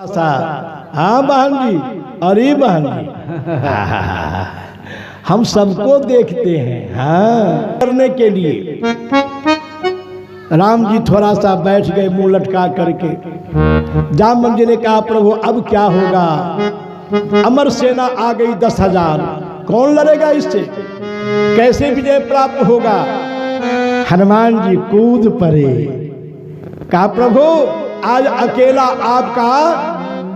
सा हाँ बहन जी, अरे बहन जी हम सबको देखते हैं। हाँ करने के लिए राम जी थोड़ा सा बैठ गए मुंह लटका करके। जामवंत जी ने कहा प्रभु अब क्या होगा? अमर सेना आ गई 10,000, कौन लड़ेगा इससे? कैसे विजय प्राप्त होगा? हनुमान जी कूद पड़े। कहा प्रभु आज अकेला आपका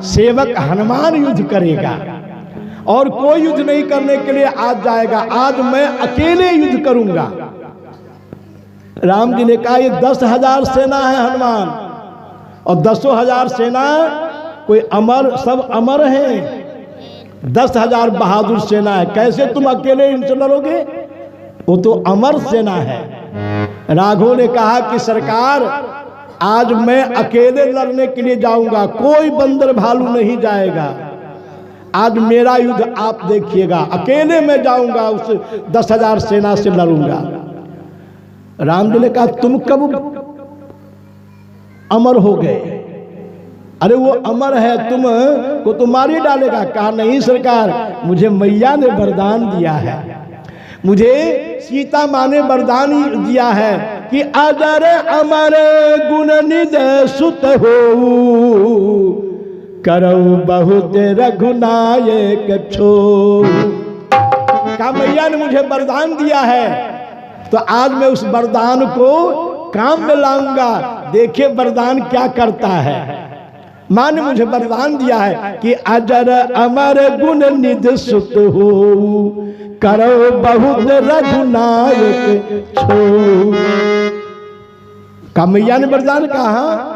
सेवक हनुमान युद्ध करेगा और कोई युद्ध नहीं करने के लिए आज जाएगा, आज मैं अकेले युद्ध करूंगा। राम जी ने कहा ये 10,000 सेना है हनुमान, और 10,000 सेना कोई अमर, सब अमर हैं। 10,000 बहादुर सेना है, कैसे तुम अकेले इनसे लड़ोगे? वो तो अमर सेना है। राघव ने कहा कि सरकार आज मैं अकेले लड़ने के लिए जाऊंगा, कोई बंदर भालू नहीं जाएगा। आज मेरा युद्ध आप देखिएगा, अकेले मैं जाऊंगा, उस 10,000 सेना से लड़ूंगा। राम जी ने कहा तुम कब अमर हो गए? अरे वो अमर है, तुम को तो मार ही डालेगा। कहा नहीं सरकार, मुझे मैया ने वरदान दिया है, मुझे सीता माँ ने वरदान दिया है कि अजर अमर गुण निज सुत हो, करऊ बहुत रघुनायक छो। कहा मैया ने मुझे वरदान दिया है, तो आज मैं उस वरदान को काम में लाऊंगा। देखिए वरदान क्या करता है। माँ ने मुझे वरदान दिया है कि अजर अमर गुण निज सुत हो, करो बहुत रघुनायक छो। का मैया ने वरदान कहा?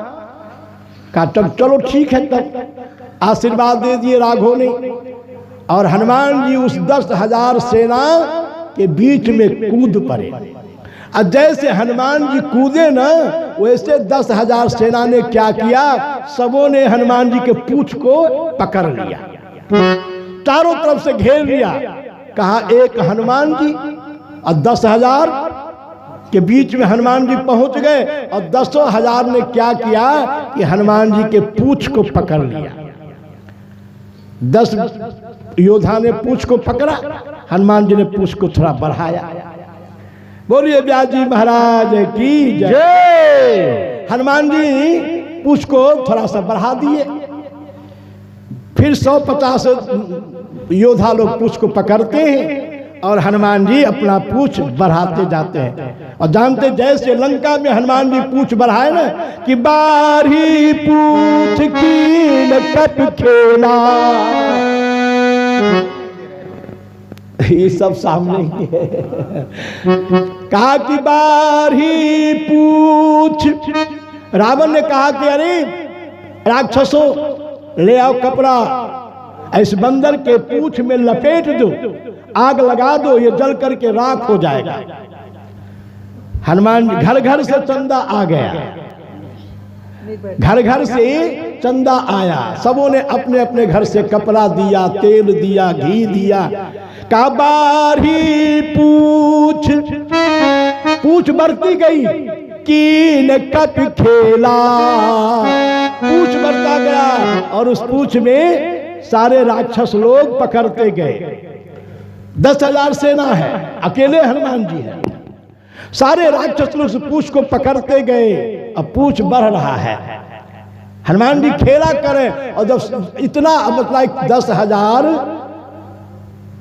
तब चलो ठीक है, तब आशीर्वाद दे दिए राघव ने। और हनुमान जी उस 10,000 सेना के बीच में कूद पड़े। और जैसे हनुमान जी कूदे ना, वैसे 10,000 सेना ने क्या किया, सबों ने हनुमान जी के पूंछ को पकड़ लिया, चारों तरफ से घेर लिया। कहा एक हनुमान जी, और 10,000 के बीच में हनुमान जी पहुंच गए, और 10,000 ने क्या किया कि हनुमान जी के पूंछ को पकड़ लिया। 10 योद्धा ने पूंछ को पकड़ा, हनुमान जी ने पूंछ को थोड़ा बढ़ाया। बोलिए व्यास जी महाराज की जय। हनुमान जी पूंछ को थोड़ा सा बढ़ा दिए। फिर 150 योद्धा लोग पूंछ को पकड़ते हैं और हनुमान जी अपना पूंछ बढ़ाते जाते हैं। और जानते जैसे लंका में हनुमान जी पूंछ बढ़ाए ना कि बारी पूंछ की कप खेला, ये सब सामने ही है। कहा कि बारी पूंछ, रावण ने कहा कि अरे राक्षसों ले आओ कपड़ा, इस बंदर के पूंछ में लपेट दो, आग लगा दो, ये जल करके राख हो जाएगा। हनुमान घर घर से चंदा आ गया, घर घर से चंदा आया, सबों ने अपने अपने घर से कपड़ा दिया, तेल दिया, घी दिया। का बारी पूछ, पूछ बढ़ती गई कीन कप खेला, पूछ बढ़ता गया और उस पूछ में सारे राक्षस लोग पकड़ते गए। 10,000 सेना है, अकेले हनुमान जी है, सारे राक्षस लोग उस पूछ को पकड़ते गए। अब पूछ बढ़ रहा है, हनुमान जी खेला करें। और जब इतना मतलब 10,000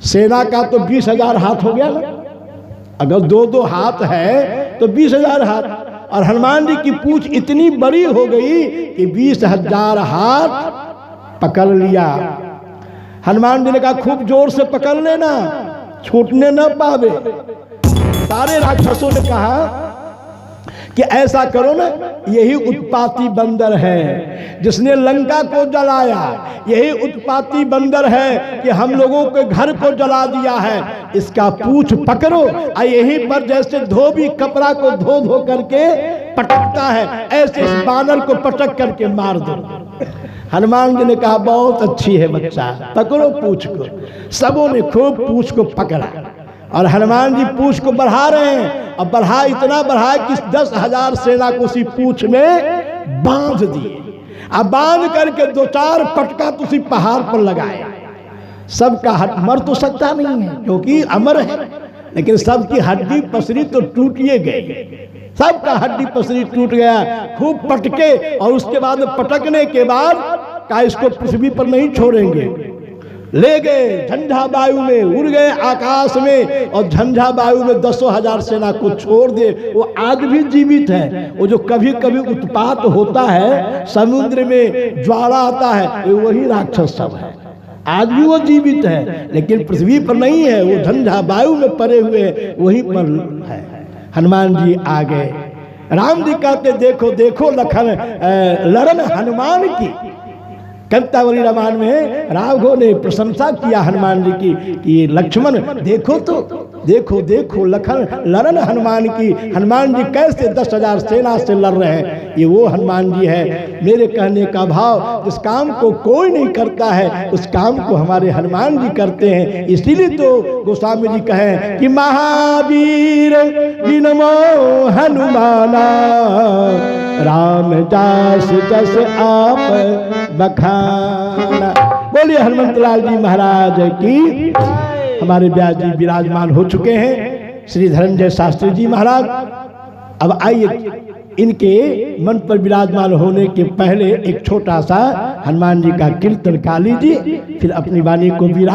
सेना का तो 20,000 हाथ हो गया ना, अगर 2-2 हाथ है तो 20,000 हाथ। और हनुमान जी की पूंछ इतनी बड़ी हो गई कि 20,000 हाथ पकड़ लिया। हनुमान जी ने कहा खूब जोर से पकड़ लेना, छूटने न पावे। सारे राक्षसों ने कहा कि ऐसा करो ना, यही उत्पाती बंदर है जिसने लंका को जलाया, यही उत्पाती बंदर है कि हम लोगों के घर को जला दिया है, इसका पूंछ पकड़ो और यहीं पर जैसे धोबी कपड़ा को धो धो करके पटकता है, ऐसे इस बानर को पटक करके मार दो। हनुमान जी ने कहा बहुत अच्छी है बच्चा, पकड़ो पूंछ को। सबों ने खूब पूंछ को पकड़ा और हनुमान जी पूंछ को बढ़ा रहे हैं। अब बढ़ा इतना बढ़ा कि 10,000 सेना को उसी पूंछ में बांध दिए। अब बांध करके 2-4 पटका तो उसी पहाड़ पर लगाए। सबका मर तो सकता नहीं है क्योंकि अमर है, लेकिन सबकी हड्डी पसरी तो टूटिए गई, सबका हड्डी पसरी टूट गया। खूब पटके और उसके बाद पटकने के बाद का इसको पृथ्वी पर नहीं छोड़ेंगे, ले गए झंझा वायु में, उड़ गए आकाश में, और झंझा वायु में 10,000 सेना को छोड़ दे। वो आज भी जीवित है। वो जो कभी कभी उत्पात होता है, समुद्र में ज्वाला आता है, वही राक्षस सब है। आज भी वो जीवित है, लेकिन पृथ्वी पर नहीं है, वो झंझा वायु में पड़े हुए वहीं पर है। हनुमान जी आ गए। राम जी कहते देखो देखो लखन लड़न हनुमान की। कंतावली रामायण में राघव ने प्रशंसा किया हनुमान जी की कि लक्ष्मण देखो तो देखो देखो लखन लड़न हनुमान की। हनुमान जी कैसे 10,000 सेना से लड़ रहे हैं, ये वो हनुमान जी है। मेरे कहने का भाव, जिस काम को कोई नहीं करता है उस काम को हमारे हनुमान जी करते हैं। इसीलिए तो गोस्वामी जी कहें कि महावीर जिनमो हनुमाना, राम दास जस आप बखाना। बोलिए हनुमंतलाल जी महाराज की। हमारे व्यास जी विराजमान हो चुके हैं, श्री धनंजय शास्त्री जी महाराज। अब आइए इनके मन पर विराजमान होने के पहले एक छोटा सा हनुमान जी का कीर्तन गा लीजिए, फिर अपनी वाणी को विराज